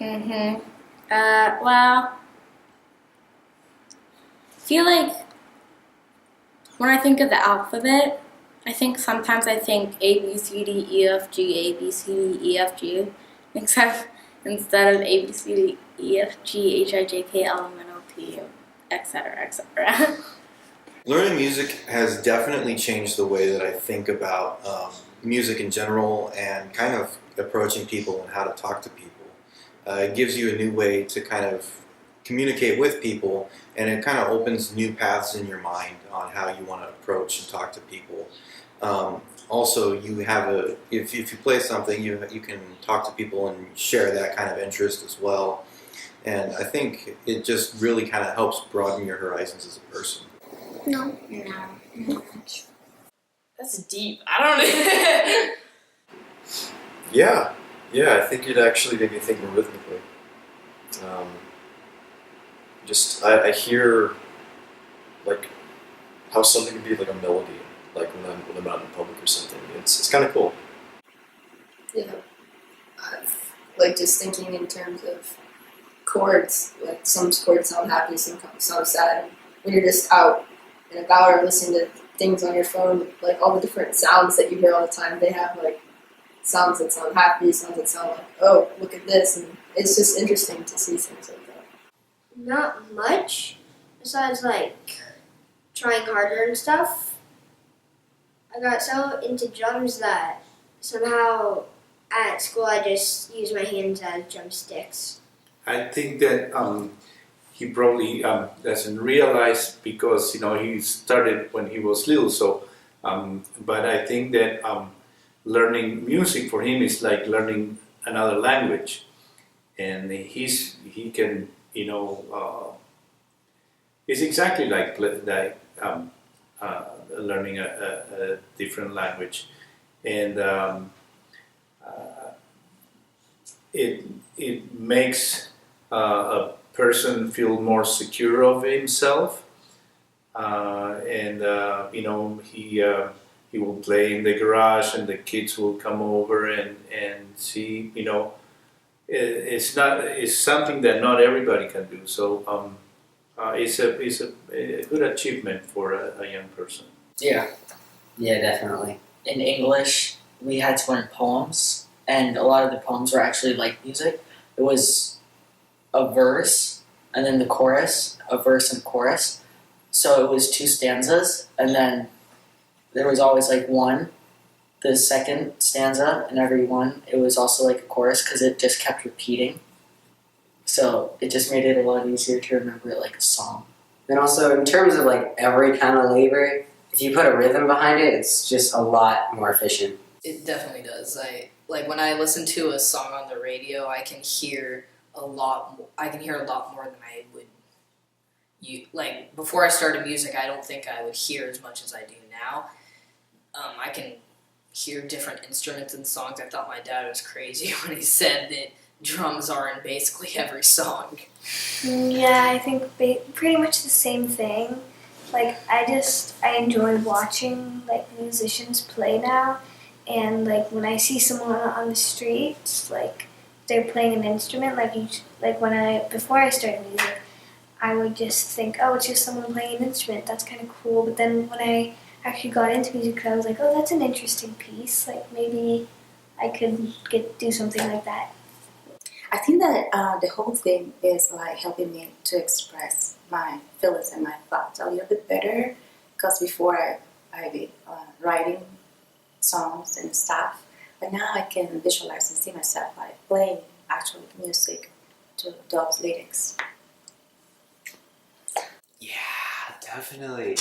Mm-hmm. Well, I feel like when I think of the alphabet, I think sometimes I think A, B, C, D, E, F, G, A, B, C, D, E, F, G, except instead of A, B, C, D, E, F, G, H, I, J, K, L, M, N, O, P, etc., etc. Learning music has definitely changed the way that I think about music in general and kind of approaching people and how to talk to people. It gives you a new way to kind of communicate with people, and it kind of opens new paths in your mind on how you want to approach and talk to people. Also, you have if you play something, you can talk to people and share that kind of interest as well. And I think it just really kind of helps broaden your horizons as a person. No. That's deep. I don't know. Yeah, I think it actually made me think more rhythmically. I hear like how something could be like a melody, like when I'm out in public or something. It's kind of cool. Yeah. Like just thinking in terms of chords. Like some chords sound happy, some sound sad. And when you're just out and about or listening to things on your phone, like all the different sounds that you hear all the time, they have like sounds that sound happy, sounds that sound like, oh, look at this, and it's just interesting to see things like that. Not much, besides like trying harder and stuff. I got so into drums that somehow at school I just use my hands as drumsticks. I think that he probably doesn't realize because he started when he was little. So, but I think that learning music for him is like learning another language, and he can it's exactly like learning a different language, and it makes a person feel more secure of himself, and he will play in the garage, and the kids will come over and see. It's something that not everybody can do. So it's a good achievement for a young person. Yeah, definitely. In English, we had to learn poems, and a lot of the poems were actually like music. It was a verse, and then the chorus, a verse and chorus. So it was 2 stanzas, and then there was always like the second stanza in every one. It was also like a chorus because it just kept repeating. So it just made it a lot easier to remember it like a song. And also, in terms of like every kind of labor, if you put a rhythm behind it, it's just a lot more efficient. It definitely does. When I listen to a song on the radio, I can hear a lot more than I would. Before I started music, I don't think I would hear as much as I do now. I can hear different instruments in songs. I thought my dad was crazy when he said that drums are in basically every song. Yeah, I think pretty much the same thing. Like, I enjoy watching, like, musicians play now, and, like, when I see someone on the street, like, they're playing an instrument, before I started music, I would just think, oh, it's just someone playing an instrument, that's kind of cool, but then when I actually got into music, I was like, oh, that's an interesting piece, like, maybe I could do something like that. I think that the whole thing is like helping me to express my feelings and my thoughts a little bit better, because before I be writing songs and stuff, but now I can visualize and see myself like playing actual music to those lyrics. Yeah, definitely.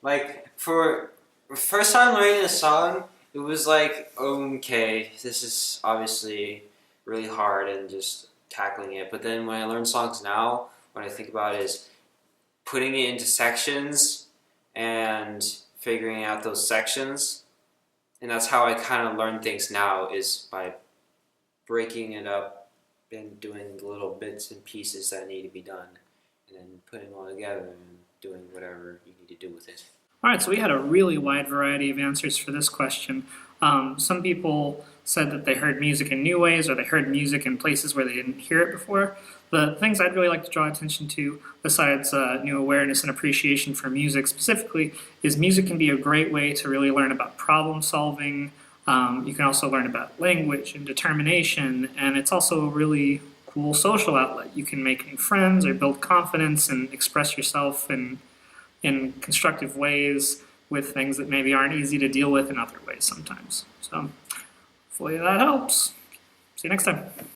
Like, for first time learning a song, it was like, okay, this is obviously really hard and just tackling it. But then when I learn songs now, what I think about is putting it into sections and figuring out those sections. And that's how I kind of learn things now, is by breaking it up and doing the little bits and pieces that need to be done, and then putting it all together and doing whatever you need to do with it. All right, so we had a really wide variety of answers for this question. Some people said that they heard music in new ways or they heard music in places where they didn't hear it before. The things I'd really like to draw attention to, besides new awareness and appreciation for music specifically, is music can be a great way to really learn about problem solving. You can also learn about language and determination, and it's also a really cool social outlet. You can make new friends or build confidence and express yourself in constructive ways with things that maybe aren't easy to deal with in other ways sometimes. So hopefully that helps. See you next time.